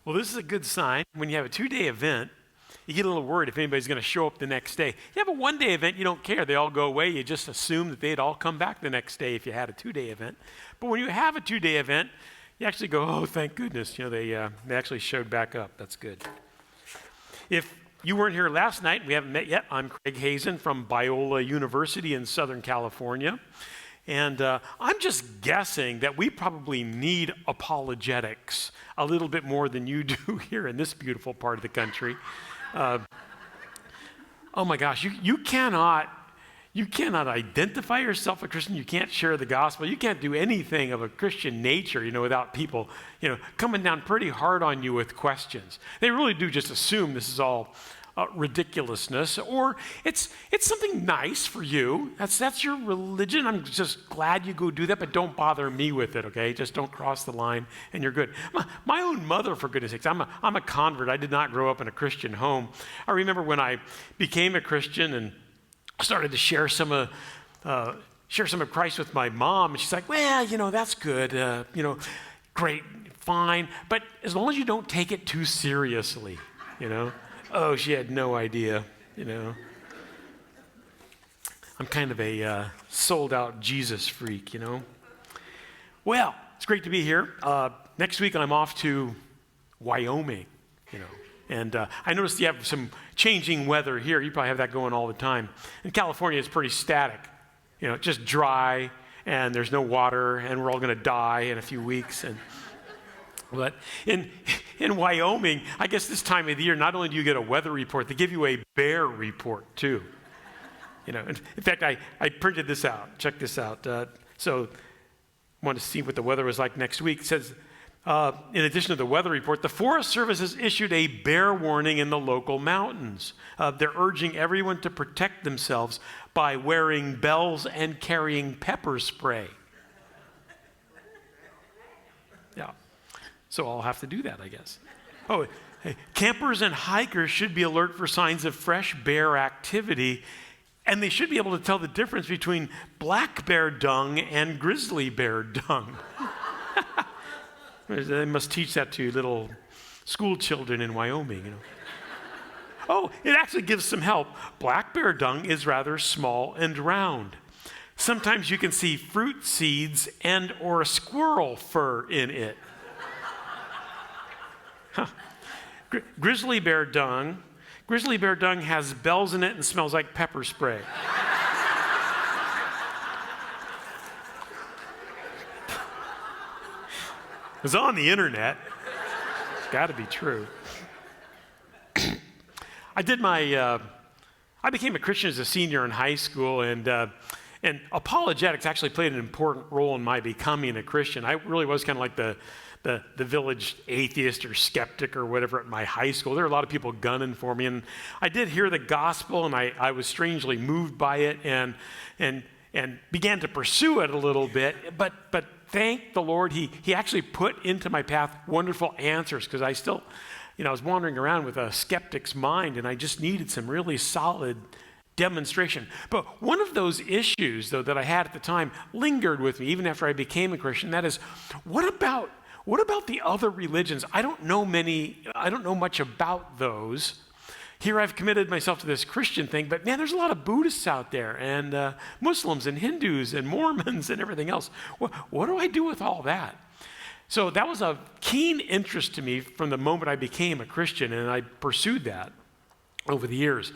Well, this is a good sign. When you have a 2-day event, you get a little worried if anybody's going to show up the next day. You have a 1-day event, you don't care. They all go away. You just assume that they'd all come back the next day if you had a 2-day event. But when you have a 2-day event, you actually go, oh, thank goodness. They actually showed back up. That's good. If you weren't here last night, we haven't met yet. I'm Craig Hazen from Biola University in Southern California. And I'm just guessing that we probably need apologetics a little bit more than you do here in this beautiful part of the country. Oh my gosh, you cannot identify yourself a Christian. You can't share the gospel. You can't do anything of a Christian nature, without people, coming down pretty hard on you with questions. They really do just assume this is all ridiculousness, or it's something nice for you. That's your religion. I'm just glad you go do that, but don't bother me with it, okay? Just don't cross the line, and you're good. My own mother, for goodness sakes, I'm a convert. I did not grow up in a Christian home. I remember when I became a Christian and started to share some of Christ with my mom, and she's like, well, that's good, great, fine, but as long as you don't take it too seriously, Oh, she had no idea, I'm kind of a sold-out Jesus freak, Well, it's great to be here. Next week, I'm off to Wyoming, And I noticed you have some changing weather here. You probably have that going all the time. In California, it's pretty static, just dry, and there's no water, and we're all going to die in a few weeks. But in Wyoming, I guess this time of the year, not only do you get a weather report, they give you a bear report too. In fact, I printed this out. Check this out. So I wanted to see what the weather was like next week. It says, in addition to the weather report, the Forest Service has issued a bear warning in the local mountains. They're urging everyone to protect themselves by wearing bells and carrying pepper spray. Yeah. So I'll have to do that, I guess. Oh, hey, campers and hikers should be alert for signs of fresh bear activity, and they should be able to tell the difference between black bear dung and grizzly bear dung. They must teach that to little school children in Wyoming, Oh, it actually gives some help. Black bear dung is rather small and round. Sometimes you can see fruit seeds and or squirrel fur in it. Huh. Grizzly bear dung has bells in it and smells like pepper spray. It's on the internet. It's got to be true. I became a Christian as a senior in high school, and apologetics actually played an important role in my becoming a Christian. I really was kind of like the village atheist or skeptic or whatever at my high school. There were a lot of people gunning for me, and I did hear the gospel, and I was strangely moved by it and began to pursue it a little bit. But thank the Lord, he actually put into my path wonderful answers, because I still, I was wandering around with a skeptic's mind, and I just needed some really solid demonstration. But one of those issues, though, that I had at the time lingered with me even after I became a Christian. That is, what about the other religions? I don't know much about those. Here I've committed myself to this Christian thing, but man, there's a lot of Buddhists out there, and Muslims and Hindus and Mormons and everything else. What do I do with all that? So that was a keen interest to me from the moment I became a Christian, and I pursued that over the years.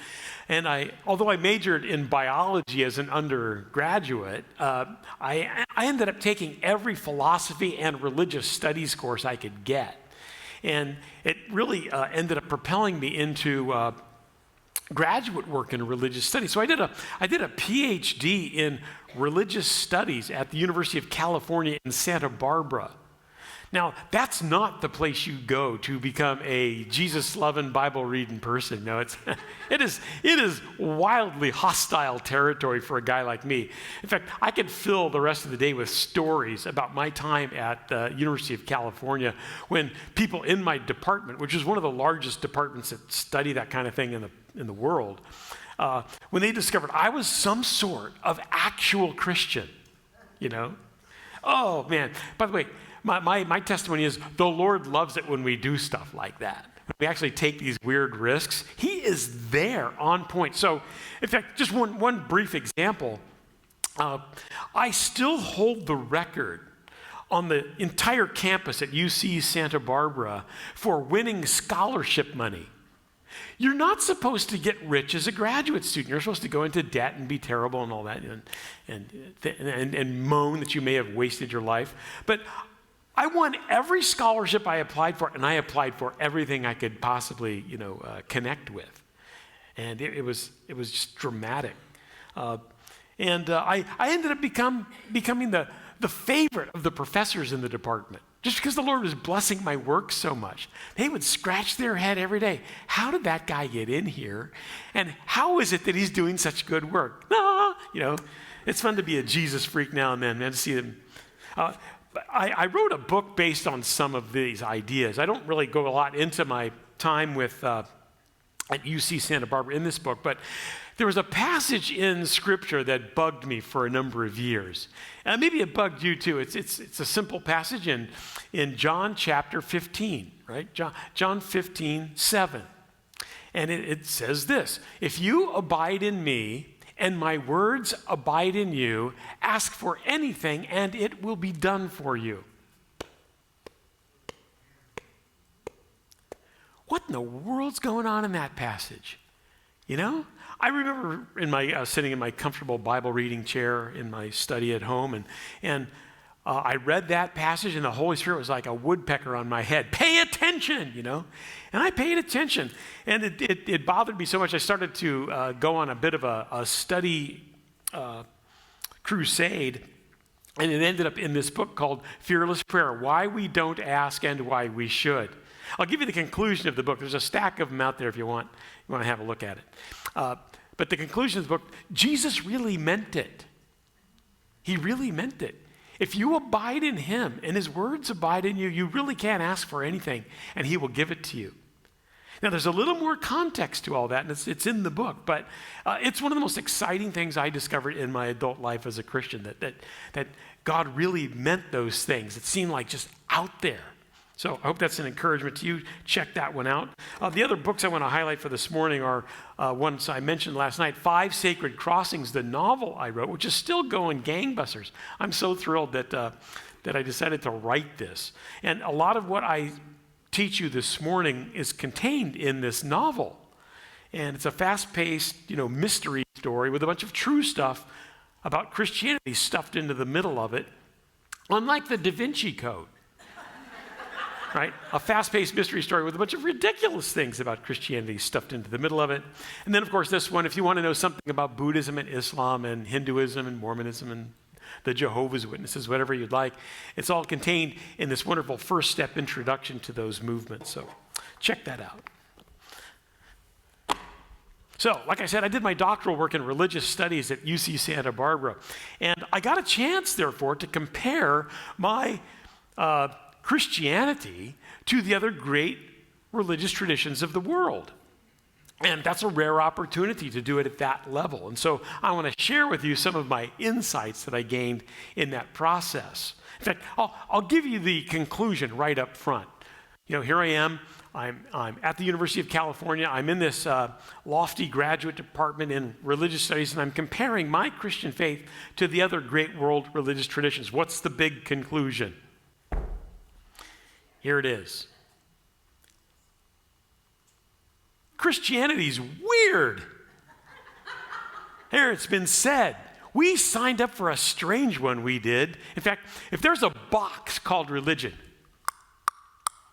And although I majored in biology as an undergraduate, I ended up taking every philosophy and religious studies course I could get. And it really ended up propelling me into graduate work in religious studies. So I did a PhD in religious studies at the University of California in Santa Barbara. Now, that's not the place you go to become a Jesus-loving, Bible-reading person. No, it is wildly hostile territory for a guy like me. In fact, I could fill the rest of the day with stories about my time at the University of California when people in my department, which is one of the largest departments that study that kind of thing in the world, when they discovered I was some sort of actual Christian, Oh, man. By the way, my testimony is the Lord loves it when we do stuff like that. We actually take these weird risks. He is there on point. So, in fact, just one brief example. I still hold the record on the entire campus at UC Santa Barbara for winning scholarship money. You're not supposed to get rich as a graduate student. You're supposed to go into debt and be terrible and all that and moan that you may have wasted your life. But I won every scholarship I applied for, and I applied for everything I could possibly, connect with. And it was just dramatic. I ended up becoming the favorite of the professors in the department, just because the Lord was blessing my work so much. They would scratch their head every day. How did that guy get in here? And how is it that he's doing such good work? It's fun to be a Jesus freak now and then, man, to see them. I wrote a book based on some of these ideas. I don't really go a lot into my time with at UC Santa Barbara in this book, but there was a passage in Scripture that bugged me for a number of years. Maybe it bugged you too. It's a simple passage in John chapter 15, right? John 15:7. And it says this: if you abide in me and my words abide in you, ask for anything and it will be done for you. What in the world's going on in that passage? I remember sitting in my comfortable Bible reading chair in my study at home, and I read that passage, and the Holy Spirit was like a woodpecker on my head. Pay attention, And I paid attention, and it bothered me so much. I started to go on a bit of a study crusade, and it ended up in this book called Fearless Prayer: Why We Don't Ask and Why We Should. I'll give you the conclusion of the book. There's a stack of them out there if you want to have a look at it. But the conclusion of the book, Jesus really meant it. He really meant it. If you abide in him and his words abide in you, you really can't ask for anything, and he will give it to you. Now, there's a little more context to all that, and it's in the book, but it's one of the most exciting things I discovered in my adult life as a Christian, that God really meant those things. It seemed like just out there. So I hope that's an encouragement to you. Check that one out. The other books I want to highlight for this morning are ones I mentioned last night, 5 Sacred Crossings, the novel I wrote, which is still going gangbusters. I'm so thrilled that I decided to write this. And a lot of what I teach you this morning is contained in this novel. And it's a fast-paced, mystery story with a bunch of true stuff about Christianity stuffed into the middle of it, unlike the Da Vinci Code. Right? A fast-paced mystery story with a bunch of ridiculous things about Christianity stuffed into the middle of it. And then, of course, this one, if you want to know something about Buddhism and Islam and Hinduism and Mormonism and the Jehovah's Witnesses, whatever you'd like, it's all contained in this wonderful first step introduction to those movements. So check that out. So, like I said, I did my doctoral work in religious studies at UC Santa Barbara. And I got a chance, therefore, to compare my Christianity to the other great religious traditions of the world. And that's a rare opportunity to do it at that level. And so I want to share with you some of my insights that I gained in that process. In fact, I'll give you the conclusion right up front. Here I am. I'm at the University of California. I'm in this lofty graduate department in religious studies, and I'm comparing my Christian faith to the other great world religious traditions. What's the big conclusion? Here it is. Christianity's weird. Here, it's been said. We signed up for a strange one, we did. In fact, if there's a box called religion,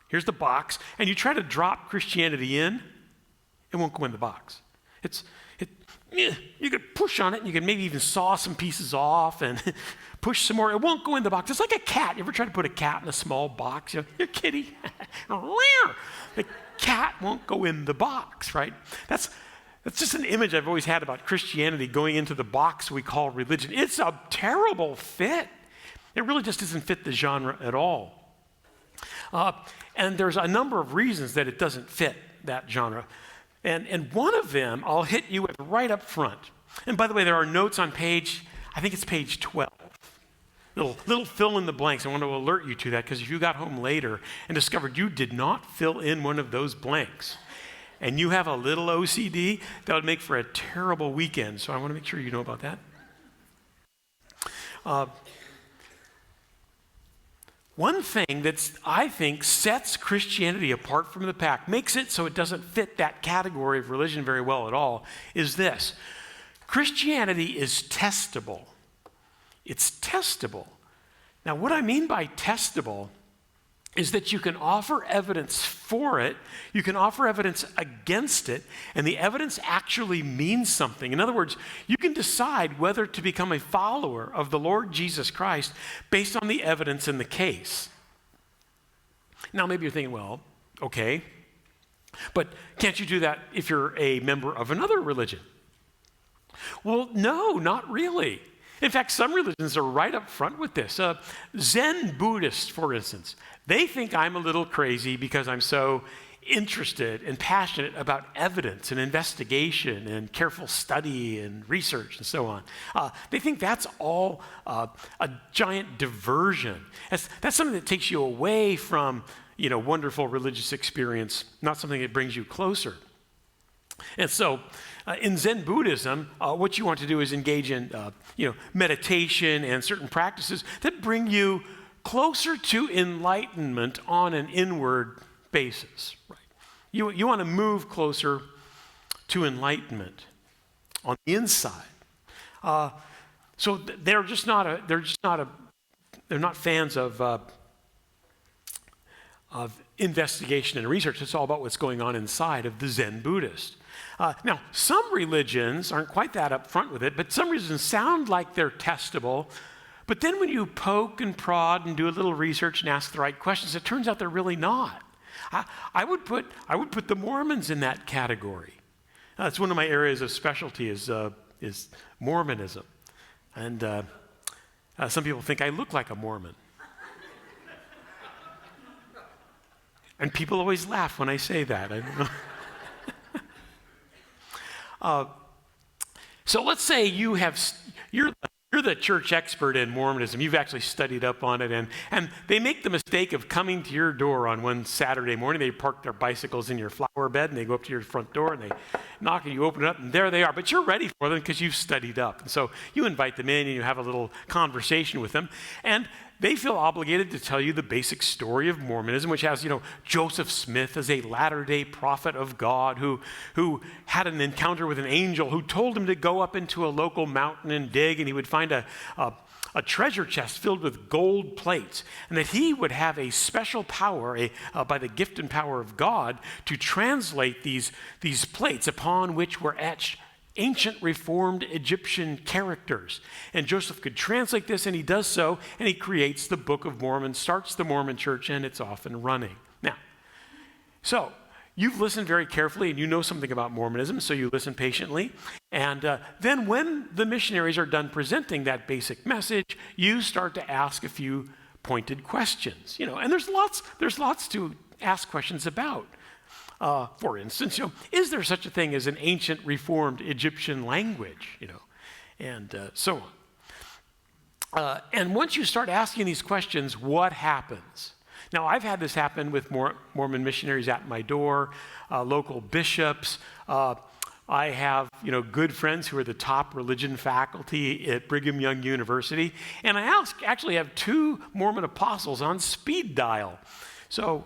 here's the box, and you try to drop Christianity in, it won't go in the box. You could push on it, and you can maybe even saw some pieces off and push some more. It won't go in the box. It's like a cat. You ever try to put a cat in a small box? Your kitty. The cat won't go in the box, right? That's just an image I've always had about Christianity going into the box we call religion. It's a terrible fit. It really just doesn't fit the genre at all. And there's a number of reasons that it doesn't fit that genre. And one of them I'll hit you with right up front. And by the way, there are notes on I think it's page 12. Little fill in the blanks. I want to alert you to that because if you got home later and discovered you did not fill in one of those blanks and you have a little OCD, that would make for a terrible weekend. So I want to make sure you know about that. One thing that I think sets Christianity apart from the pack, makes it so it doesn't fit that category of religion very well at all, is this. Christianity is testable. It's testable. Now, what I mean by testable is that you can offer evidence for it, you can offer evidence against it, and the evidence actually means something. In other words, you can decide whether to become a follower of the Lord Jesus Christ based on the evidence in the case. Now, maybe you're thinking, well, okay, but can't you do that if you're a member of another religion? Well, no, not really. In fact, some religions are right up front with this. Zen Buddhists, for instance, they think I'm a little crazy because I'm so interested and passionate about evidence and investigation and careful study and research and so on. They think that's all a giant diversion. That's something that takes you away from, wonderful religious experience, not something that brings you closer. And so, in Zen Buddhism, what you want to do is engage in, meditation and certain practices that bring you closer to enlightenment on an inward basis. Right? You want to move closer to enlightenment on the inside. So they're not fans of investigation and research. It's all about what's going on inside of the Zen Buddhist. Now, some religions aren't quite that upfront with it, but some religions sound like they're testable. But then when you poke and prod and do a little research and ask the right questions, it turns out they're really not. I would put the Mormons in that category. It's one of my areas of specialty is Mormonism, and some people think I look like a Mormon. And people always laugh when I say that. I don't know. So let's say you're the church expert in Mormonism. You've actually studied up on it, and they make the mistake of coming to your door on one Saturday morning. They park their bicycles in your flower bed, and they go up to your front door, and they knock, and you open it up, and there they are. But you're ready for them because you've studied up. And so you invite them in, and you have a little conversation with them, and they feel obligated to tell you the basic story of Mormonism, which has, Joseph Smith as a latter-day prophet of God who had an encounter with an angel who told him to go up into a local mountain and dig, and he would find a treasure chest filled with gold plates, and that he would have a special power, by the gift and power of God, to translate these plates upon which were etched ancient Reformed Egyptian characters. And Joseph could translate this, and he does so, and he creates the Book of Mormon, starts the Mormon church, and it's off and running. Now, so you've listened very carefully, and you know something about Mormonism, so you listen patiently. And then when the missionaries are done presenting that basic message, you start to ask a few pointed questions. And there's lots to ask questions about. For instance, is there such a thing as an ancient Reformed Egyptian language? And so on. And once you start asking these questions, what happens? Now, I've had this happen with Mormon missionaries at my door, local bishops. I have, good friends who are the top religion faculty at Brigham Young University, and I actually have 2 Mormon apostles on speed dial. So.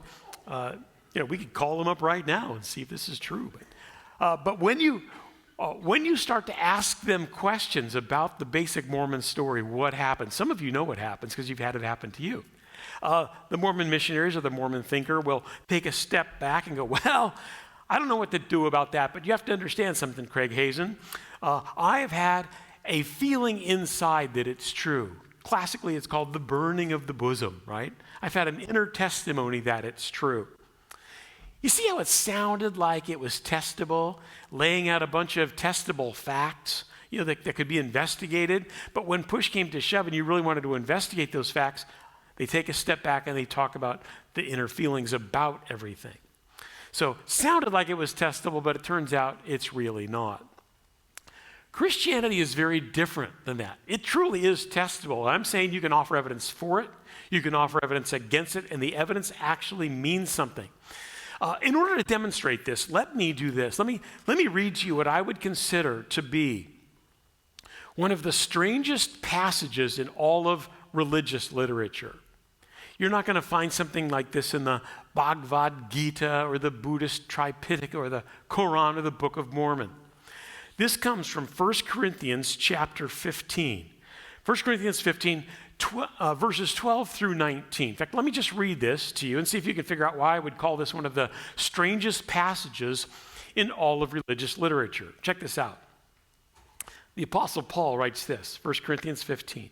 We could call them up right now and see if this is true. But when you start to ask them questions about the basic Mormon story, what happens? Some of you know what happens because you've had it happen to you. The Mormon missionaries or the Mormon thinker will take a step back and go, well, I don't know what to do about that, but you have to understand something, Craig Hazen. I have had a feeling inside that it's true. Classically, it's called the burning of the bosom, right? I've had an inner testimony that it's true. You see how it sounded like it was testable, laying out a bunch of testable facts, that could be investigated. But when push came to shove and you really wanted to investigate those facts, they take a step back and they talk about the inner feelings about everything. So sounded like it was testable, but it turns out it's really not. Christianity is very different than that. It truly is testable. I'm saying you can offer evidence for it, you can offer evidence against it, and the evidence actually means something. In order to demonstrate this, let me do this. Let me read to you what I would consider to be one of the strangest passages in all of religious literature. You're not going to find something like this in the Bhagavad Gita or the Buddhist Tripitaka or the Quran or the Book of Mormon. This comes from 1 Corinthians chapter 15. 1 Corinthians 15, verses 12 through 19. In fact, let me just read this to you and see if you can figure out why I would call this one of the strangest passages in all of religious literature. Check this out. The Apostle Paul writes this, 1 Corinthians 15.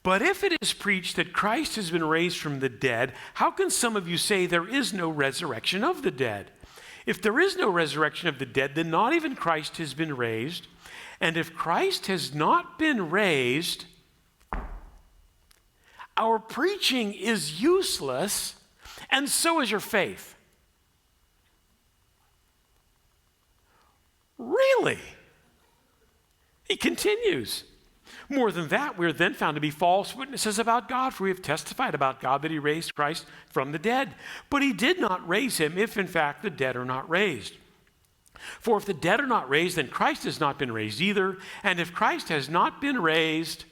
But if it is preached that Christ has been raised from the dead, how can some of you say there is no resurrection of the dead? If there is no resurrection of the dead, then not even Christ has been raised. And if Christ has not been raised, our preaching is useless, and so is your faith. Really? He continues. More than that, we are then found to be false witnesses about God, for we have testified about God that he raised Christ from the dead. But he did not raise him if in fact the dead are not raised. For if the dead are not raised, then Christ has not been raised either. And if Christ has not been raised,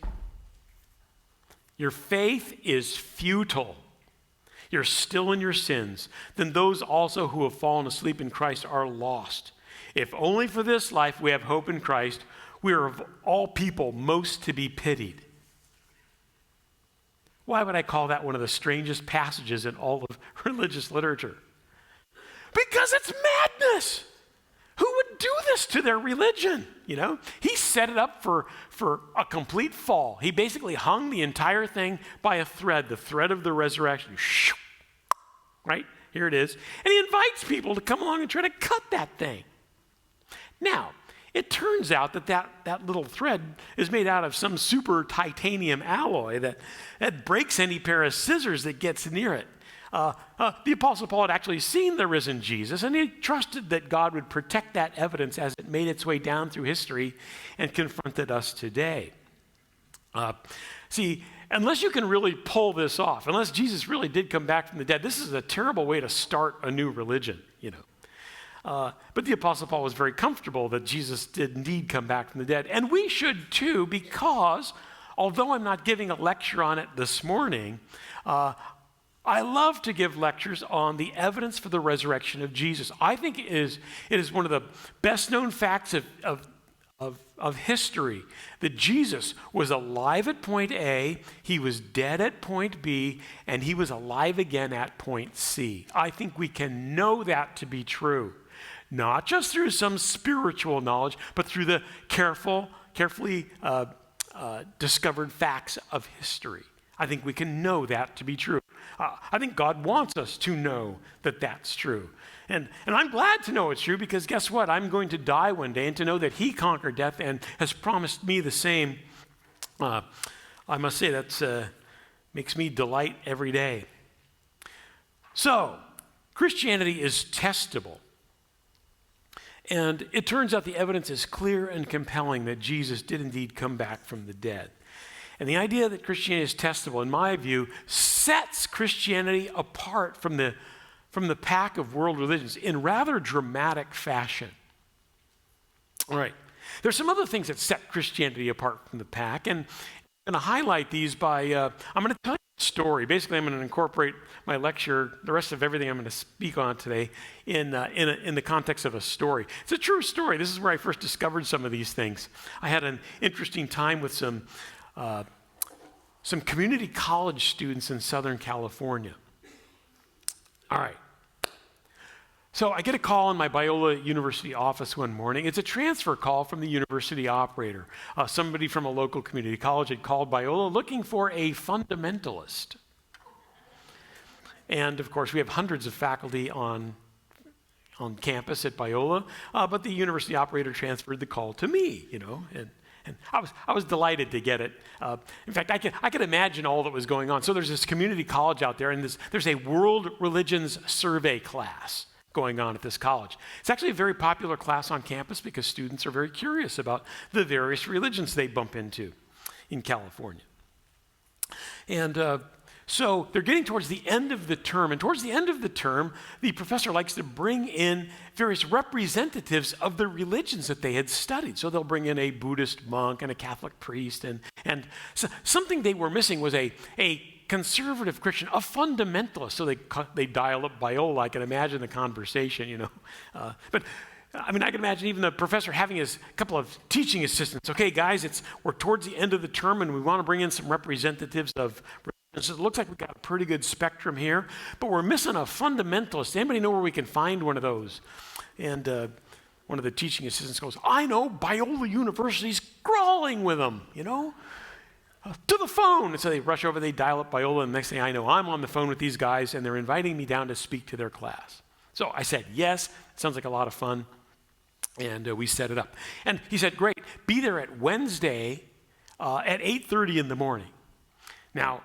your faith is futile. You're still in your sins. Then those also who have fallen asleep in Christ are lost. If only for this life we have hope in Christ, we are of all people most to be pitied. Why would I call that one of the strangest passages in all of religious literature? Because it's madness. Who would do this to their religion? You know, he set it up for a complete fall. He basically hung the entire thing by a thread, the thread of the resurrection. Right? Here it is. And he invites people to come along and try to cut that thing. Now, it turns out that little thread is made out of some super titanium alloy that breaks any pair of scissors that gets near it. The Apostle Paul had actually seen the risen Jesus, and he trusted that God would protect that evidence as it made its way down through history and confronted us today. See, unless you can really pull this off, unless Jesus really did come back from the dead, this is a terrible way to start a new religion, you know. But the Apostle Paul was very comfortable that Jesus did indeed come back from the dead. And we should too, because although I'm not giving a lecture on it this morning, I love to give lectures on the evidence for the resurrection of Jesus. I think it is one of the best known facts of history that Jesus was alive at point A, he was dead at point B, and he was alive again at point C. I think we can know that to be true. Not just through some spiritual knowledge, but through the carefully discovered facts of history. I think we can know that to be true. I think God wants us to know that that's true. And I'm glad to know it's true because guess what? I'm going to die one day, and to know that he conquered death and has promised me the same, I must say that makes me delight every day. So, Christianity is testable. And it turns out the evidence is clear and compelling that Jesus did indeed come back from the dead. And the idea that Christianity is testable, in my view, sets Christianity apart from the pack of world religions in rather dramatic fashion. All right. There's some other things that set Christianity apart from the pack, and I'm going to highlight these by, I'm going to tell you a story. Basically, I'm going to incorporate my lecture, the rest of everything I'm going to speak on today, in the context of a story. It's a true story. This is where I first discovered some of these things. I had an interesting time with some community college students in Southern California. All right. So I get a call in my Biola University office one morning. It's a transfer call from the university operator. Somebody from a local community college had called Biola looking for a fundamentalist. And of course, we have hundreds of faculty on campus at Biola, but the university operator transferred the call to me, you know, and I was delighted to get it. In fact, I could imagine all that was going on. So there's this community college out there, and there's a world religions survey class going on at this college. It's actually a very popular class on campus because students are very curious about the various religions they bump into in California. And so they're getting towards the end of the term, and towards the end of the term, the professor likes to bring in various representatives of the religions that they had studied. So they'll bring in a Buddhist monk and a Catholic priest, and so something they were missing was a conservative Christian, a fundamentalist. So they dial up Biola. I can imagine the conversation, you know. But I mean, I can imagine even the professor having his couple of teaching assistants. Okay, guys, we're towards the end of the term, and we want to bring in some representatives of religions. So it looks like we've got a pretty good spectrum here, but we're missing a fundamentalist. Anybody know where we can find one of those? And one of the teaching assistants goes, I know, Biola University's crawling with them, you know. To the phone. And so they rush over, they dial up Biola, and the next thing I know, I'm on the phone with these guys, and they're inviting me down to speak to their class. So I said, yes, sounds like a lot of fun, and we set it up. And he said, great, be there at Wednesday at 8:30 in the morning. Now,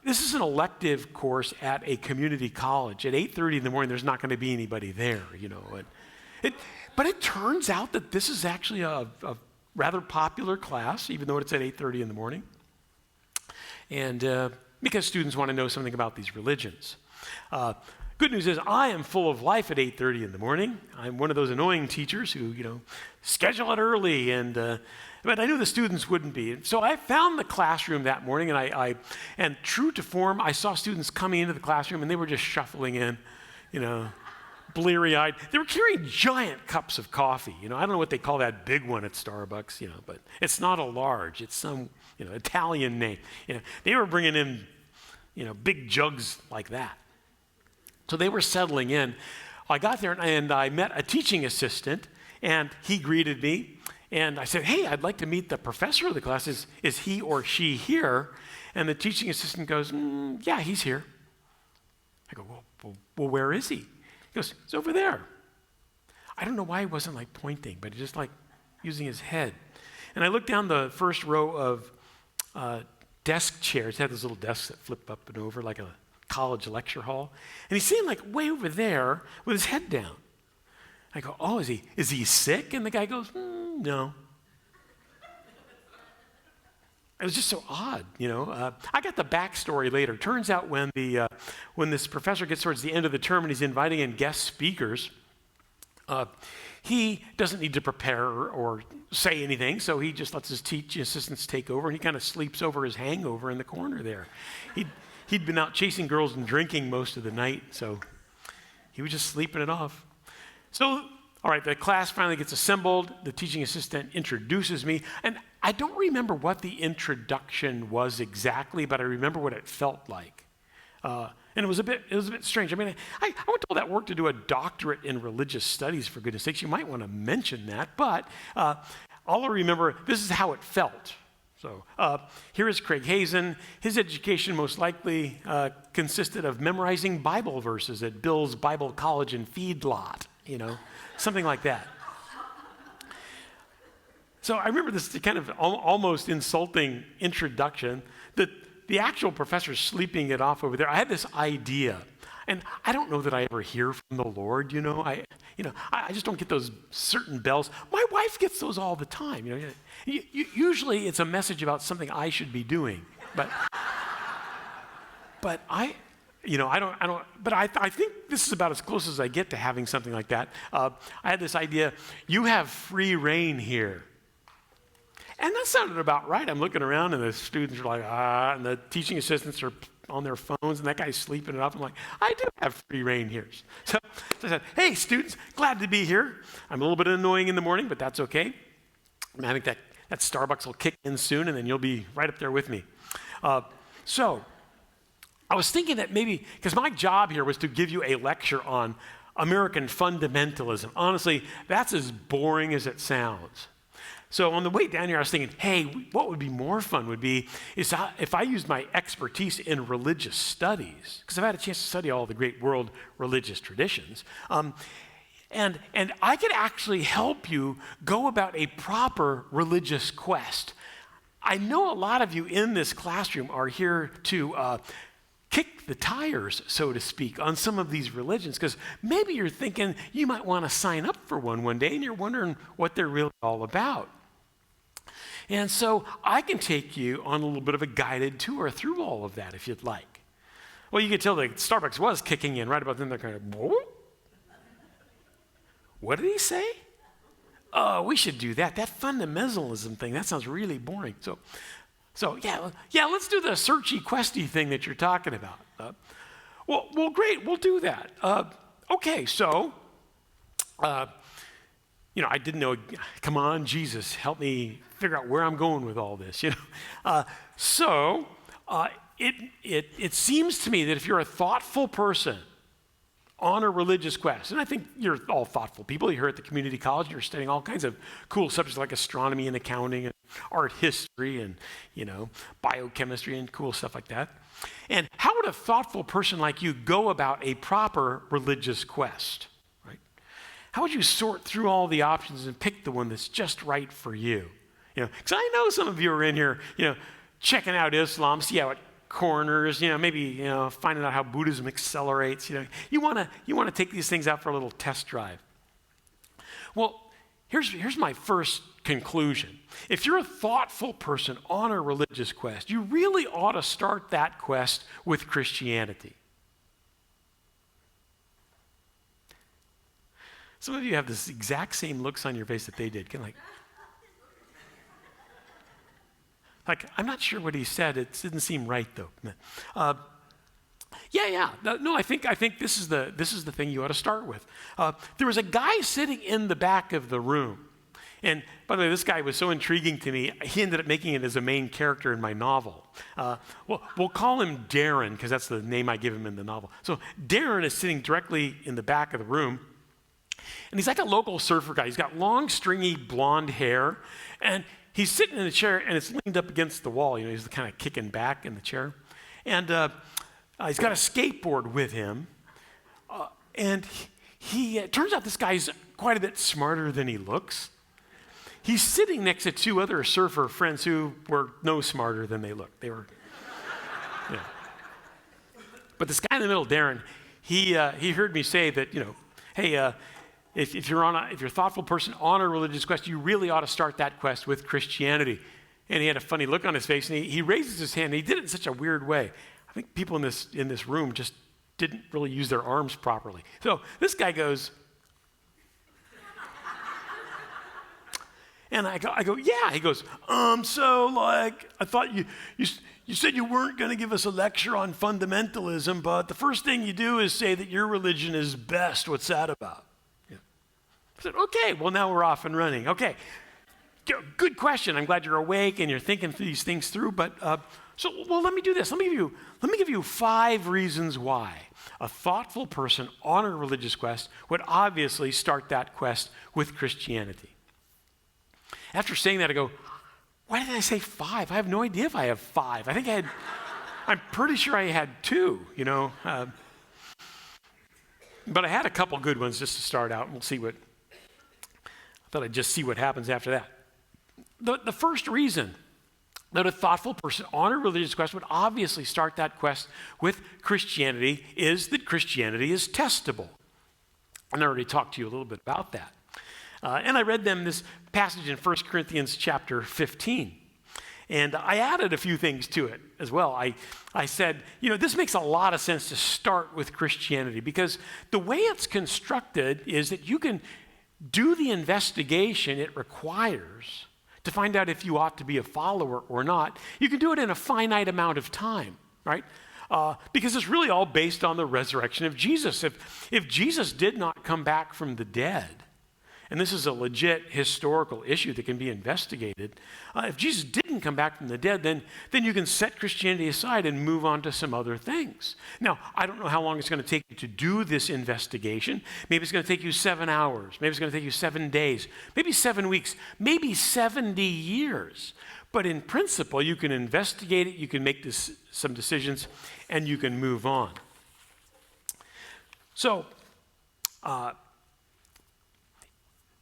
this is an elective course at a community college. At 8:30 in the morning, there's not going to be anybody there, you know. But it turns out that this is actually a rather popular class, even though it's at 8:30 in the morning, and because students want to know something about these religions. Good news is I am full of life at 8:30 in the morning. I'm one of those annoying teachers who, you know, schedule it early, but I knew the students wouldn't be. So I found the classroom that morning, and true to form, I saw students coming into the classroom, and they were just shuffling in, you know, bleary-eyed. They were carrying giant cups of coffee. You know, I don't know what they call that big one at Starbucks, you know, but it's not a large. It's some, you know, Italian name. You know, they were bringing in, you know, big jugs like that. So they were settling in. I got there, and I met a teaching assistant, and he greeted me. And I said, hey, I'd like to meet the professor of the class. Is he or she here? And the teaching assistant goes, yeah, he's here. I go, well, where is he? He goes, it's over there. I don't know why he wasn't like pointing, but just like using his head. And I looked down the first row of desk chairs. It had those little desks that flip up and over like a college lecture hall. And he's sitting like way over there with his head down. I go, oh, is he sick? And the guy goes, no. It was just so odd, you know. I got the backstory later. Turns out when this professor gets towards the end of the term and he's inviting in guest speakers, he doesn't need to prepare or say anything, so he just lets his teaching assistants take over, and he kind of sleeps over his hangover in the corner there. He'd been out chasing girls and drinking most of the night, so he was just sleeping it off. So, all right, the class finally gets assembled. The teaching assistant introduces me, and I don't remember what the introduction was exactly, but I remember what it felt like. And it was a bit strange. I mean, I went to all that work to do a doctorate in religious studies, for goodness sakes. You might want to mention that, but all I remember, this is how it felt. So here is Craig Hazen. His education most likely consisted of memorizing Bible verses at Bill's Bible College and Feedlot, you know, something like that. So I remember this kind of almost insulting introduction that the actual professor's sleeping it off over there. I had this idea, and I don't know that I ever hear from the Lord, you know. I just don't get those certain bells. My wife gets those all the time, you know. Usually it's a message about something I should be doing, but I think this is about as close as I get to having something like that. I had this idea, you have free reign here. And that sounded about right. I'm looking around, and the students are like, and the teaching assistants are on their phones, and that guy's sleeping it off. I'm like, I do have free reign here. So I said, hey, students, glad to be here. I'm a little bit annoying in the morning, but that's okay. And I think that Starbucks will kick in soon, and then you'll be right up there with me. So I was thinking that maybe, because my job here was to give you a lecture on American fundamentalism. Honestly, that's as boring as it sounds. So on the way down here, I was thinking, hey, what would be more fun is if I used my expertise in religious studies, because I've had a chance to study all the great world religious traditions, and I could actually help you go about a proper religious quest. I know a lot of you in this classroom are here to kick the tires, so to speak, on some of these religions, because maybe you're thinking you might want to sign up for one day, and you're wondering what they're really all about. And so I can take you on a little bit of a guided tour through all of that if you'd like. Well, you could tell that Starbucks was kicking in right about then. They're kind of, what did he say? Oh, we should do that. That fundamentalism thing, that sounds really boring. So yeah, let's do the searchy, questy thing that you're talking about. Well, great, we'll do that. Okay, so, I didn't know, come on, Jesus, help me figure out where I'm going with all this, It seems to me that if you're a thoughtful person on a religious quest, and I think you're all thoughtful people, you're here at the community college, you're studying all kinds of cool subjects like astronomy and accounting and art history and, biochemistry and cool stuff like that. And how would a thoughtful person like you go about a proper religious quest, right? How would you sort through all the options and pick the one that's just right for you? Because I know some of you are in here, checking out Islam, see how it corners, maybe, finding out how Buddhism accelerates. You want to take these things out for a little test drive. Well, here's my first conclusion. If you're a thoughtful person on a religious quest, you really ought to start that quest with Christianity. Some of you have this exact same looks on your face that they did. I'm not sure what he said. It didn't seem right, though. No, I think this is the thing you ought to start with. There was a guy sitting in the back of the room. And by the way, this guy was so intriguing to me, he ended up making it as a main character in my novel. We'll call him Darren, because that's the name I give him in the novel. So Darren is sitting directly in the back of the room. And he's like a local surfer guy. He's got long, stringy, blonde hair. And he's sitting in a chair, and it's leaned up against the wall. He's kind of kicking back in the chair. And he's got a skateboard with him. And it turns out this guy's quite a bit smarter than he looks. He's sitting next to two other surfer friends who were no smarter than they looked. They were, But this guy in the middle, Darren, he heard me say that, hey, if you're a thoughtful person on a religious quest, you really ought to start that quest with Christianity. And he had a funny look on his face, and he raises his hand, and he did it in such a weird way. I think people in this room just didn't really use their arms properly. So this guy goes, and I go, yeah. He goes, I thought you said you weren't going to give us a lecture on fundamentalism, but the first thing you do is say that your religion is best. What's that about? I said, okay, well, now we're off and running. Okay, good question. I'm glad you're awake and you're thinking these things through. But let me do this. Let me give you 5 reasons why a thoughtful person on a religious quest would obviously start that quest with Christianity. After saying that, I go, why did I say 5? I have no idea if I have 5. I'm pretty sure I had 2, but I had a couple good ones just to start out, and we'll see I thought I'd just see what happens after that. The first reason that a thoughtful person on a religious quest would obviously start that quest with Christianity is that Christianity is testable. And I already talked to you a little bit about that. And I read them this passage in 1 Corinthians chapter 15. And I added a few things to it as well. I said, this makes a lot of sense to start with Christianity because the way it's constructed is that you can do the investigation it requires to find out if you ought to be a follower or not. You can do it in a finite amount of time, right? Because it's really all based on the resurrection of Jesus. If Jesus did not come back from the dead, and this is a legit historical issue that can be investigated, if Jesus didn't come back from the dead, then you can set Christianity aside and move on to some other things. Now, I don't know how long it's going to take you to do this investigation. Maybe it's going to take you 7 hours. Maybe it's going to take you 7 days. Maybe 7 weeks. Maybe 70 years. But in principle, you can investigate it, you can make some decisions, and you can move on. So,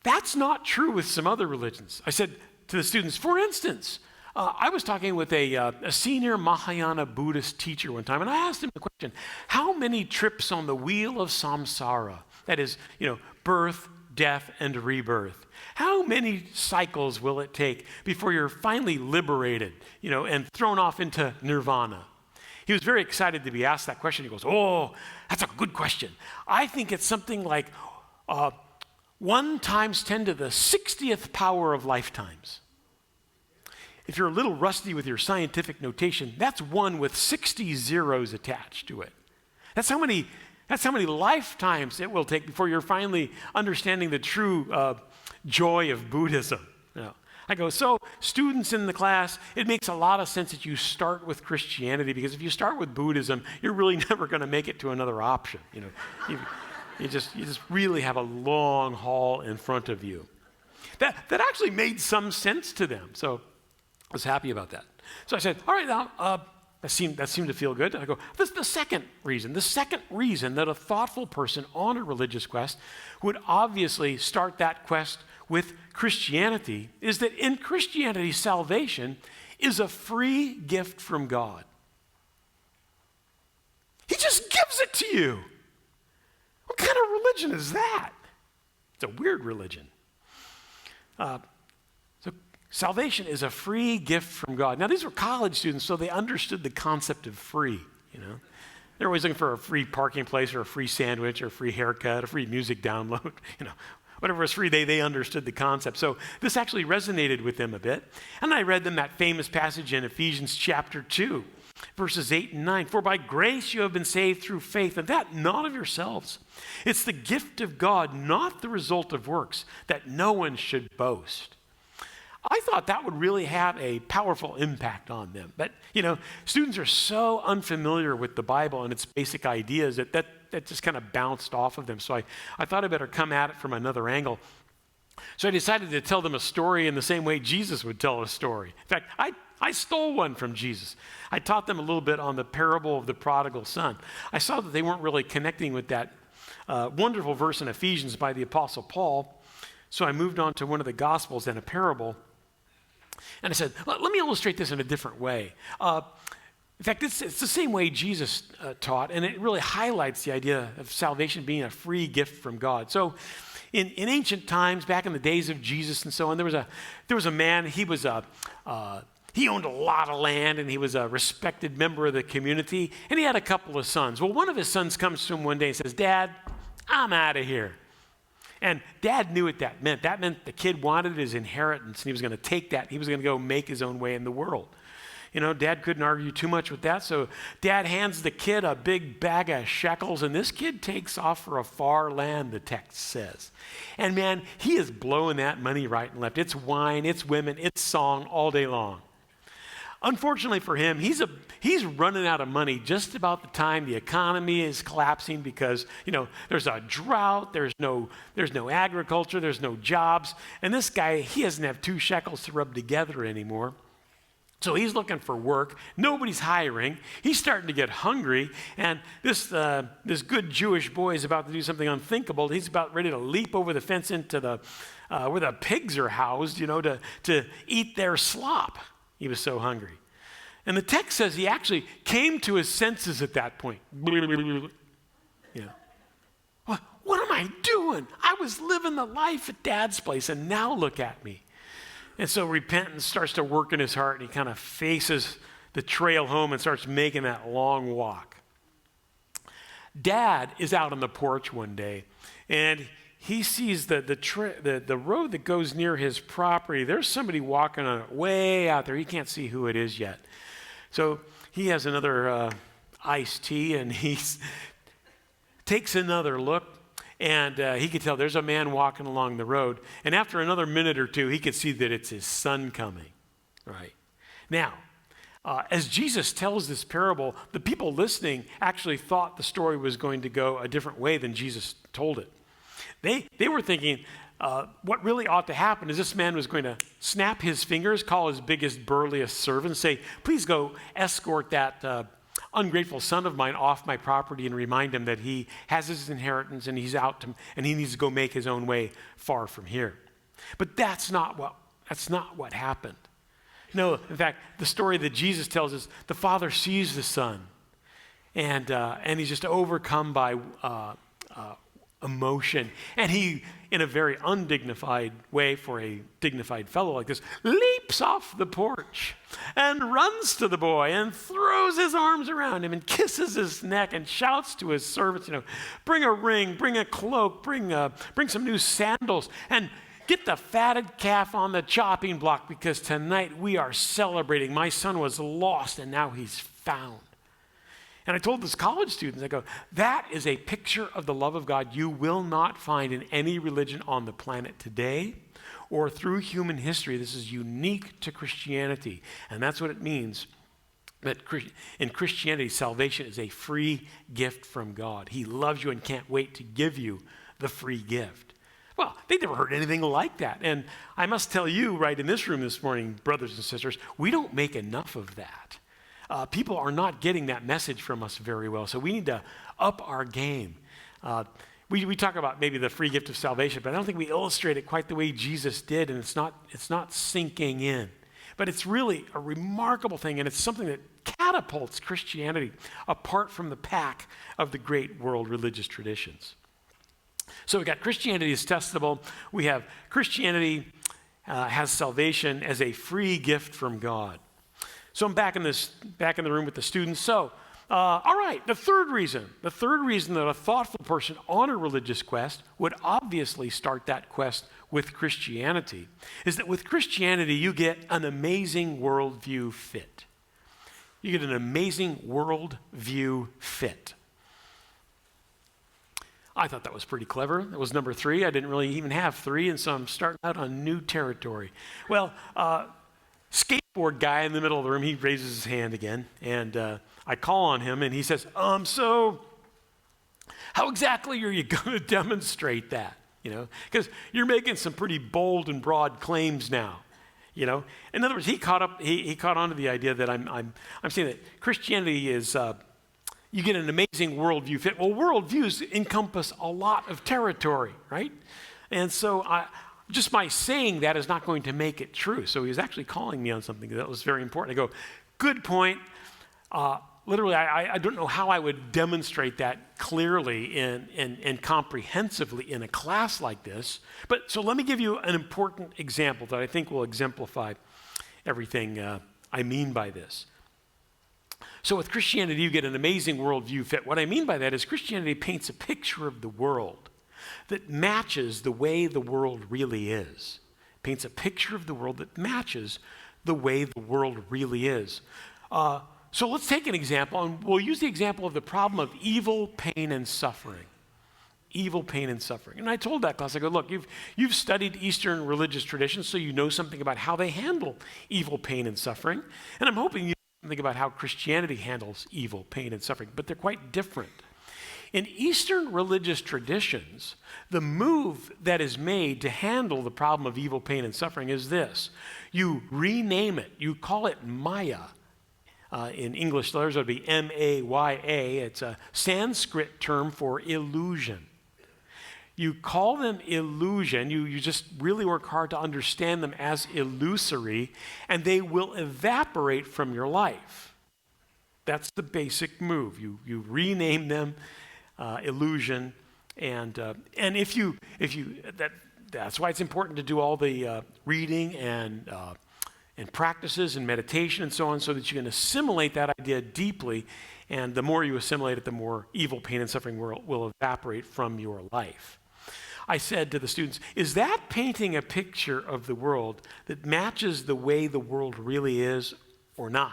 that's not true with some other religions. I said to the students, for instance, I was talking with a senior Mahayana Buddhist teacher one time, and I asked him the question, how many trips on the wheel of samsara, that is, birth, death, and rebirth, how many cycles will it take before you're finally liberated, and thrown off into nirvana? He was very excited to be asked that question. He goes, oh, that's a good question. I think it's something like 1 times 10 to the 60th power of lifetimes. If you're a little rusty with your scientific notation, that's 1 with 60 zeros attached to it. That's how many lifetimes it will take before you're finally understanding the true joy of Buddhism. I go, so students in the class, it makes a lot of sense that you start with Christianity, because if you start with Buddhism, you're really never going to make it to another option. You just really have a long haul in front of you. That actually made some sense to them. So I was happy about that. So I said, all right, now, that seemed to feel good. I go, this is the second reason that a thoughtful person on a religious quest would obviously start that quest with Christianity, is that in Christianity, salvation is a free gift from God. He just gives it to you. What kind of religion is that? It's a weird religion. So salvation is a free gift from God. Now, these were college students, so they understood the concept of free, They're always looking for a free parking place or a free sandwich or a free haircut, a free music download, Whatever was free, they understood the concept. So this actually resonated with them a bit. And I read them that famous passage in Ephesians chapter 2, verses 8 and 9. For by grace you have been saved through faith, and that not of yourselves. It's the gift of God, not the result of works, that no one should boast. I thought that would really have a powerful impact on them. But, students are so unfamiliar with the Bible and its basic ideas that just kind of bounced off of them. So I thought I better come at it from another angle. So I decided to tell them a story in the same way Jesus would tell a story. In fact, I stole one from Jesus. I taught them a little bit on the parable of the prodigal son. I saw that they weren't really connecting with that wonderful verse in Ephesians by the Apostle Paul. So I moved on to one of the Gospels and a parable. And I said, let me illustrate this in a different way. In fact, it's the same way Jesus taught, and it really highlights the idea of salvation being a free gift from God. So in ancient times, back in the days of Jesus and so on, there was a man, he owned a lot of land, and he was a respected member of the community, and he had a couple of sons. Well, one of his sons comes to him one day and says, Dad, I'm out of here. And Dad knew what that meant. That meant the kid wanted his inheritance, and he was going to take that. He was going to go make his own way in the world. Dad couldn't argue too much with that, so Dad hands the kid a big bag of shekels, and this kid takes off for a far land, the text says. And man, he is blowing that money right and left. It's wine, it's women, it's song all day long. Unfortunately for him, he's running out of money just about the time the economy is collapsing because, there's a drought, there's no agriculture, there's no jobs, and this guy, he doesn't have 2 shekels to rub together anymore. So he's looking for work. Nobody's hiring. He's starting to get hungry, and this good Jewish boy is about to do something unthinkable. He's about ready to leap over the fence into where the pigs are housed, to eat their slop. He was so hungry. And the text says he actually came to his senses at that point. What am I doing? I was living the life at Dad's place, and now look at me. And so repentance starts to work in his heart, and he kind of faces the trail home and starts making that long walk. Dad is out on the porch one day, and he sees the road that goes near his property. There's somebody walking on it way out there. He can't see who it is yet. So he has another iced tea, and he takes another look. And he could tell there's a man walking along the road. And after another minute or two, he could see that it's his son coming. Right. Now, as Jesus tells this parable, the people listening actually thought the story was going to go a different way than Jesus told it. They were thinking what really ought to happen is this man was going to snap his fingers, call his biggest, burliest servant, say, please go escort that ungrateful son of mine off my property and remind him that he has his inheritance and and he needs to go make his own way far from here. But that's not what happened. No, in fact, the story that Jesus tells is the Father sees the Son, and he's just overcome by emotion. And he, in a very undignified way for a dignified fellow like this, leaps off the porch and runs to the boy and throws his arms around him and kisses his neck and shouts to his servants, bring a ring, bring a cloak, bring some new sandals, and get the fatted calf on the chopping block, because tonight we are celebrating. My son was lost and now he's found. And I told this college students, I go, that is a picture of the love of God you will not find in any religion on the planet today or through human history. This is unique to Christianity. And that's what it means that in Christianity, salvation is a free gift from God. He loves you and can't wait to give you the free gift. Well, they never heard anything like that. And I must tell you right in this room this morning, brothers and sisters, we don't make enough of that. People are not getting that message from us very well, so we need to up our game. We talk about maybe the free gift of salvation, but I don't think we illustrate it quite the way Jesus did, and it's not sinking in. But it's really a remarkable thing, and it's something that catapults Christianity apart from the pack of the great world religious traditions. So we got Christianity is testable. We have Christianity has salvation as a free gift from God. So I'm back in the room with the students. So, all right, the third reason that a thoughtful person on a religious quest would obviously start that quest with Christianity is that with Christianity, you get an amazing worldview fit. You get an amazing worldview fit. I thought that was pretty clever. That was number 3. I didn't really even have 3, and so I'm starting out on new territory. Well, skateboard guy in the middle of the room, he raises his hand again, and I call on him, and he says, so how exactly are you going to demonstrate that? Because you're making some pretty bold and broad claims now. In other words, he caught on to the idea that I'm saying that Christianity is you get an amazing worldview fit. Well, worldviews encompass a lot of territory, right? And so just my saying that is not going to make it true. So he was actually calling me on something that was very important. I go, good point. Literally, I don't know how I would demonstrate that clearly and comprehensively in a class like this. But so let me give you an important example that I think will exemplify everything I mean by this. So with Christianity, you get an amazing worldview fit. What I mean by that is Christianity paints a picture of the world that matches the way the world really is. Paints a picture of the world that matches the way the world really is. So let's take an example, and we'll use the example of the problem of evil, pain, and suffering. Evil, pain, and suffering. And I told that class, I go, look, you've studied Eastern religious traditions, so you know something about how they handle evil, pain, and suffering. And I'm hoping you know something about how Christianity handles evil, pain, and suffering, but they're quite different. In Eastern religious traditions, the move that is made to handle the problem of evil, pain, and suffering is this. You rename it. You call it Maya. In English letters, it would be M-A-Y-A. It's a Sanskrit term for illusion. You call them illusion. You just really work hard to understand them as illusory, and they will evaporate from your life. That's the basic move. You rename them illusion, and that's why it's important to do all the reading and practices and meditation and so on, so that you can assimilate that idea deeply. And the more you assimilate it, the more evil, pain, and suffering will evaporate from your life. I said to the students, is that painting a picture of the world that matches the way the world really is or not?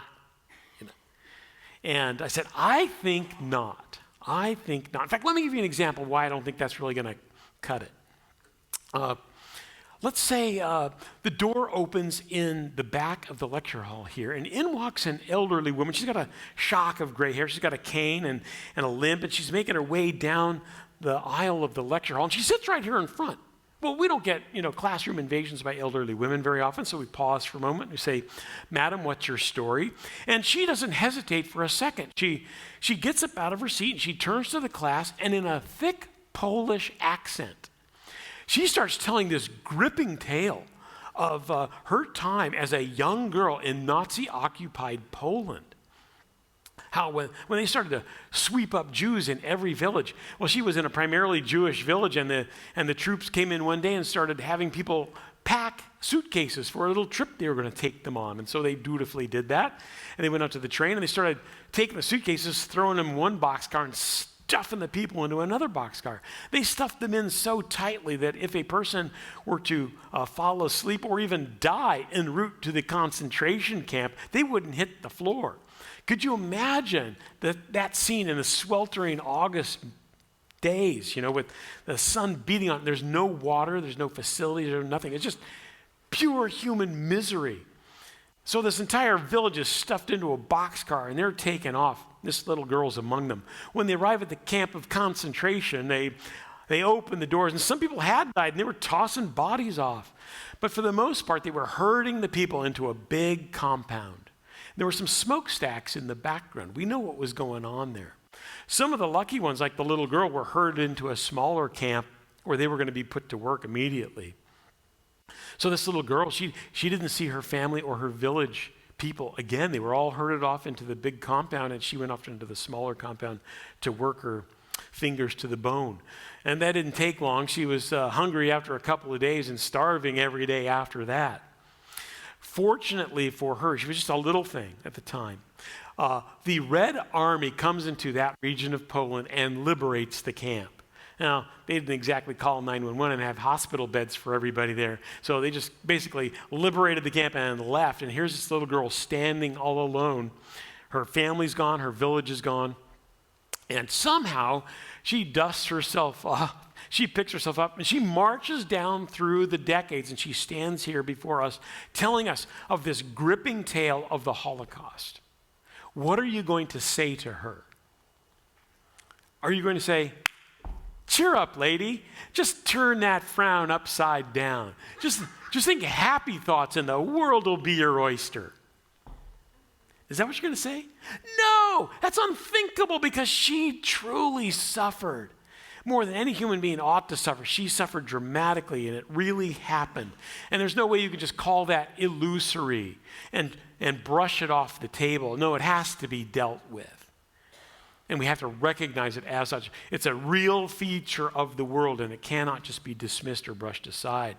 And I said, I think not. I think not. In fact, let me give you an example of why I don't think that's really going to cut it. Let's say the door opens in the back of the lecture hall here, and in walks an elderly woman. She's got a shock of gray hair. She's got a cane and a limp, and she's making her way down the aisle of the lecture hall, and she sits right here in front. Well, we don't get, classroom invasions by elderly women very often, so we pause for a moment and we say, Madam, what's your story? And she doesn't hesitate for a second. She gets up out of her seat and she turns to the class, and in a thick Polish accent, she starts telling this gripping tale of her time as a young girl in Nazi-occupied Poland. How when they started to sweep up Jews in every village. Well, she was in a primarily Jewish village, and the troops came in one day and started having people pack suitcases for a little trip they were going to take them on. And so they dutifully did that. And they went out to the train, and they started taking the suitcases, throwing them in one boxcar, and stuffing the people into another boxcar. They stuffed them in so tightly that if a person were to fall asleep or even die en route to the concentration camp, they wouldn't hit the floor. Could you imagine that scene in the sweltering August days, with the sun beating on? There's no water, there's no facilities, there's nothing. It's just pure human misery. So this entire village is stuffed into a boxcar, and they're taken off. This little girl's among them. When they arrive at the camp of concentration, they open the doors, and some people had died, and they were tossing bodies off. But for the most part, they were herding the people into a big compound. There were some smokestacks in the background. We know what was going on there. Some of the lucky ones, like the little girl, were herded into a smaller camp where they were going to be put to work immediately. So this little girl, she didn't see her family or her village people again. They were all herded off into the big compound, and she went off into the smaller compound to work her fingers to the bone. And that didn't take long. She was hungry after a couple of days and starving every day after that. Fortunately for her, she was just a little thing at the time. The Red Army comes into that region of Poland and liberates the camp. Now, they didn't exactly call 911 and have hospital beds for everybody there. So they just basically liberated the camp and left. And here's this little girl standing all alone. Her family's gone, her village is gone. And somehow she dusts herself off. She picks herself up and she marches down through the decades, and she stands here before us telling us of this gripping tale of the Holocaust. What are you going to say to her? Are you going to say, cheer up, lady. Just turn that frown upside down. Just think happy thoughts and the world will be your oyster. Is that what you're going to say? No, that's unthinkable, because she truly suffered. More than any human being ought to suffer. She suffered dramatically, and it really happened. And there's no way you can just call that illusory and brush it off the table. No, it has to be dealt with. And we have to recognize it as such. It's a real feature of the world, and it cannot just be dismissed or brushed aside.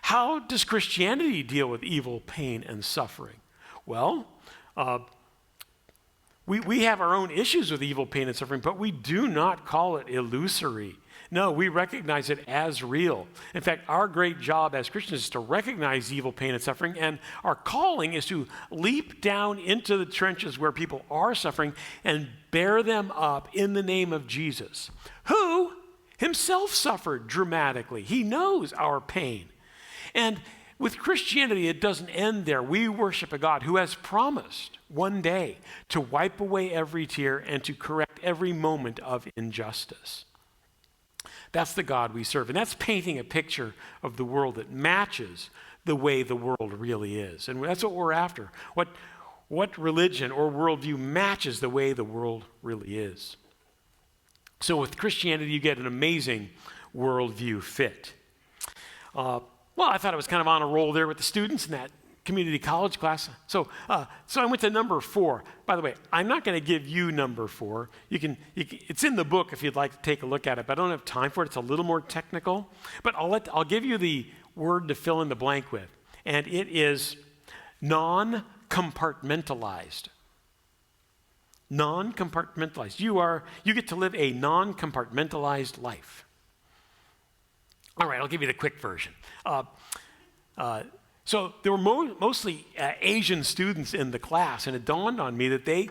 How does Christianity deal with evil, pain, and suffering? Well, we have our own issues with evil, pain, and suffering, but we do not call it illusory. No, we recognize it as real. In fact, our great job as Christians is to recognize evil, pain, and suffering, and our calling is to leap down into the trenches where people are suffering and bear them up in the name of Jesus, who himself suffered dramatically. He knows our pain. And with Christianity, it doesn't end there. We worship a God who has promised one day to wipe away every tear and to correct every moment of injustice. That's the God we serve. And that's painting a picture of the world that matches the way the world really is. And that's what we're after. What religion or worldview matches the way the world really is? So with Christianity, you get an amazing worldview fit. Well, I thought I was kind of on a roll there with the students in that community college class. So I went to number 4. By the way, I'm not going to give you number 4. It's in the book if you'd like to take a look at it, but I don't have time for it. It's a little more technical. But I'll give you the word to fill in the blank with, and it is non-compartmentalized. Non-compartmentalized. You get to live a non-compartmentalized life. All right, I'll give you the quick version. So there were mostly Asian students in the class, and it dawned on me that they,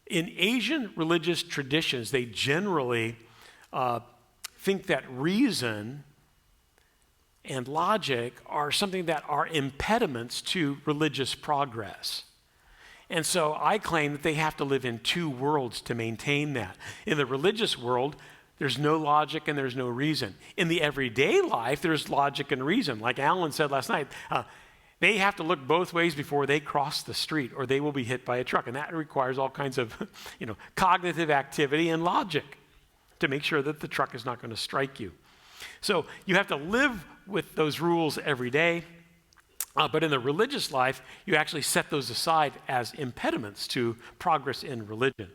in Asian religious traditions, they generally think that reason and logic are something that are impediments to religious progress. And so I claim that they have to live in two worlds to maintain that. In the religious world, there's no logic and there's no reason. In the everyday life, there's logic and reason. Like Alan said last night, they have to look both ways before they cross the street, or they will be hit by a truck. And that requires all kinds of cognitive activity and logic to make sure that the truck is not going to strike you. So you have to live with those rules every day. But in the religious life, you actually set those aside as impediments to progress in religion.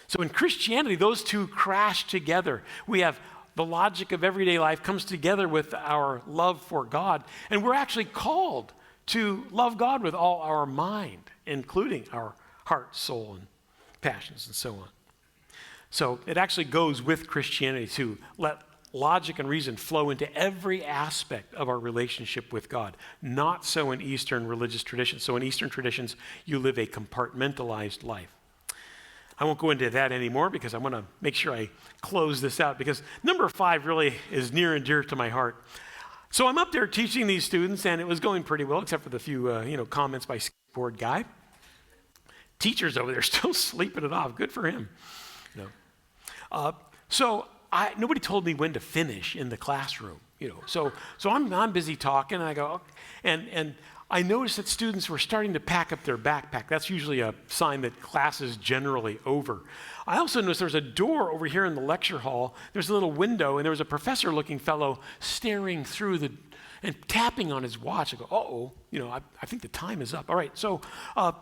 So in Christianity, those two crash together. We have the logic of everyday life comes together with our love for God, and we're actually called to love God with all our mind, including our heart, soul, and passions, and so on. So it actually goes with Christianity to let logic and reason flow into every aspect of our relationship with God. Not so in Eastern religious traditions. So in Eastern traditions, you live a compartmentalized life. I won't go into that anymore because I want to make sure I close this out, because number 5 really is near and dear to my heart. So I'm up there teaching these students, and it was going pretty well, except for the few comments by skateboard guy. Teacher's over there still sleeping it off. Good for him. So nobody told me when to finish in the classroom. So I'm busy talking, and I go, and I noticed that students were starting to pack up their backpack. That's usually a sign that class is generally over. I also noticed there's a door over here in the lecture hall. There's a little window, and there was a professor-looking fellow staring through and tapping on his watch. I go, uh-oh, I think the time is up. All right, so I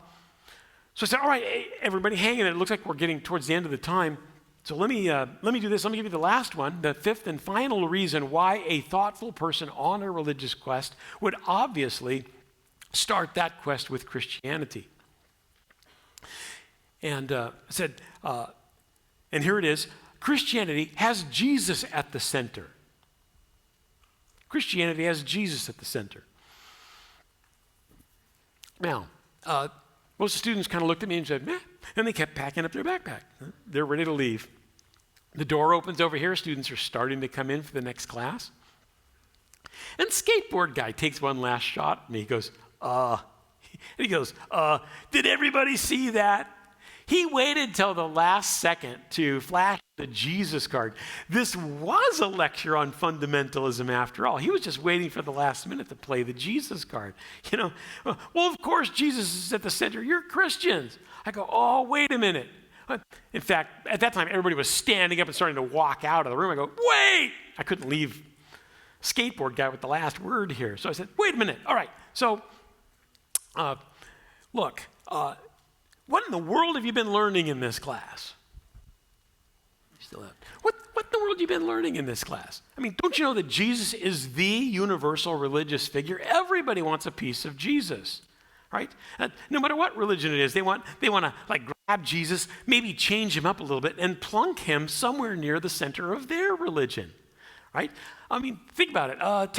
said, all right, hey, everybody hang in it. It looks like we're getting towards the end of the time. So let me do this. Let me give you the last one, the 5th and final reason why a thoughtful person on a religious quest would obviously start that quest with Christianity. And I said, and here it is, Christianity has Jesus at the center. Christianity has Jesus at the center. Now, most students kind of looked at me and said, meh, and they kept packing up their backpack. They're ready to leave. The door opens over here. Students are starting to come in for the next class. And skateboard guy takes one last shot, and he goes, did everybody see that? He waited till the last second to flash the Jesus card. This was a lecture on fundamentalism after all. He was just waiting for the last minute to play the Jesus card. Well, of course, Jesus is at the center. You're Christians. I go, oh, wait a minute. In fact, at that time, everybody was standing up and starting to walk out of the room. I go, wait! I couldn't leave skateboard guy with the last word here. So I said, wait a minute. All right. So, look, what in the world have you been learning in this class? Still out. What in the world have you been learning in this class? I mean, don't you know that Jesus is the universal religious figure? Everybody wants a piece of Jesus, right? No matter what religion it is, they want to like grab Jesus, maybe change him up a little bit, and plunk him somewhere near the center of their religion, right? I mean, think about it.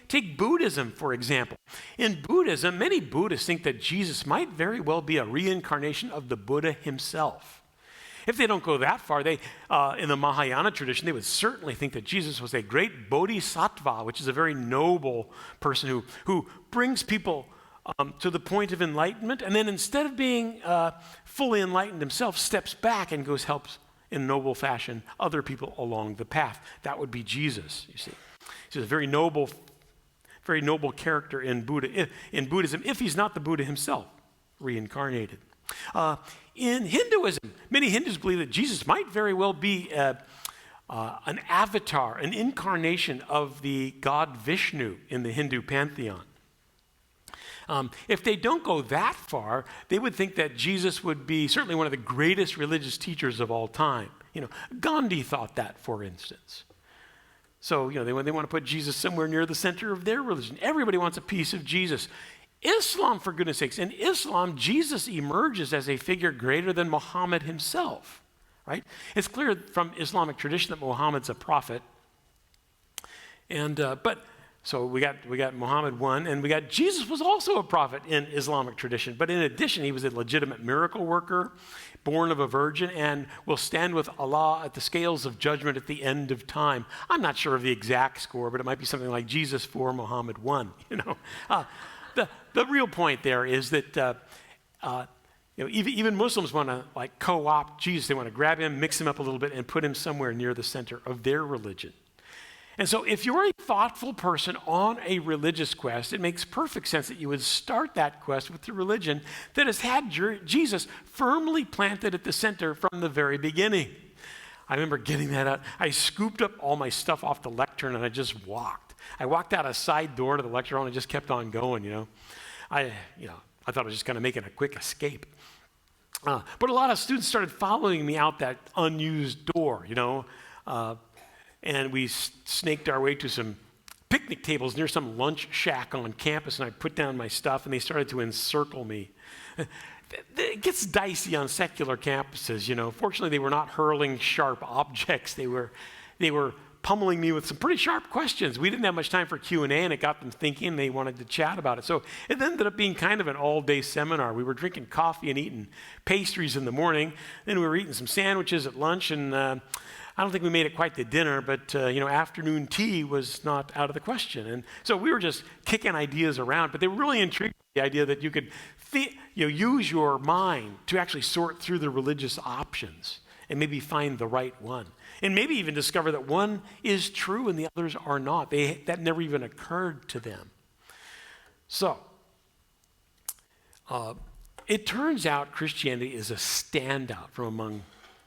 Take Buddhism, for example. In Buddhism, many Buddhists think that Jesus might very well be a reincarnation of the Buddha himself. If they don't go that far, in the Mahayana tradition, they would certainly think that Jesus was a great bodhisattva, which is a very noble person who brings people to the point of enlightenment, and then instead of being fully enlightened himself, steps back and goes helps in noble fashion other people along the path. That would be Jesus, you see. He's a very noble character in Buddhism, if he's not the Buddha himself, reincarnated. In Hinduism, many Hindus believe that Jesus might very well be an avatar, an incarnation of the god Vishnu in the Hindu pantheon. If they don't go that far, they would think that Jesus would be certainly one of the greatest religious teachers of all time. Gandhi thought that, for instance. So, they want to put Jesus somewhere near the center of their religion. Everybody wants a piece of Jesus. Islam, for goodness sakes, in Islam, Jesus emerges as a figure greater than Muhammad himself, right? It's clear from Islamic tradition that Muhammad's a prophet. So we got Muhammad one, and we got Jesus was also a prophet in Islamic tradition. But in addition, he was a legitimate miracle worker, born of a virgin, and will stand with Allah at the scales of judgment at the end of time. I'm not sure of the exact score, but it might be something like Jesus 4, Muhammad 1. The real point there is that even Muslims want to co-opt Jesus. They want to grab him, mix him up a little bit, and put him somewhere near the center of their religion. And so if you're a thoughtful person on a religious quest, it makes perfect sense that you would start that quest with the religion that has had Jesus firmly planted at the center from the very beginning. I remember getting that out. I scooped up all my stuff off the lectern and I just walked. I walked out a side door to the lecture hall and just kept on going, I thought I was just kind of making a quick escape. But a lot of students started following me out that unused door, and we snaked our way to some picnic tables near some lunch shack on campus, and I put down my stuff, and they started to encircle me. It gets dicey on secular campuses, Fortunately, they were not hurling sharp objects. They were pummeling me with some pretty sharp questions. We didn't have much time for Q&A, and it got them thinking. They wanted to chat about it. So it ended up being kind of an all-day seminar. We were drinking coffee and eating pastries in the morning. Then we were eating some sandwiches at lunch, and I don't think we made it quite to dinner, but afternoon tea was not out of the question. And so we were just kicking ideas around, but they were really intrigued by the idea that you could use your mind to actually sort through the religious options and maybe find the right one. And maybe even discover that one is true and the others are not. That never even occurred to them. So, it turns out Christianity is a standout from among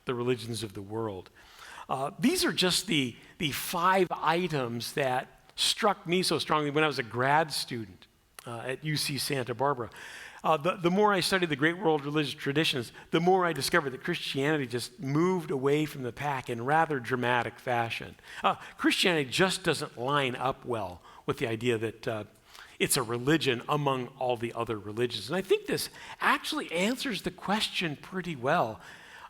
the religions of the world. These are just the 5 items that struck me so strongly when I was a grad student at UC Santa Barbara. The more I studied the great world religious traditions, the more I discovered that Christianity just moved away from the pack in rather dramatic fashion. Christianity just doesn't line up well with the idea that it's a religion among all the other religions. And I think this actually answers the question pretty well.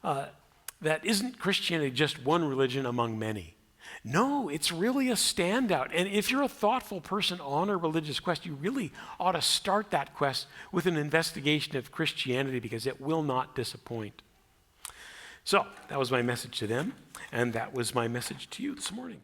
That isn't Christianity just one religion among many? No, it's really a standout. And if you're a thoughtful person on a religious quest, you really ought to start that quest with an investigation of Christianity, because it will not disappoint. So that was my message to them, and that was my message to you this morning.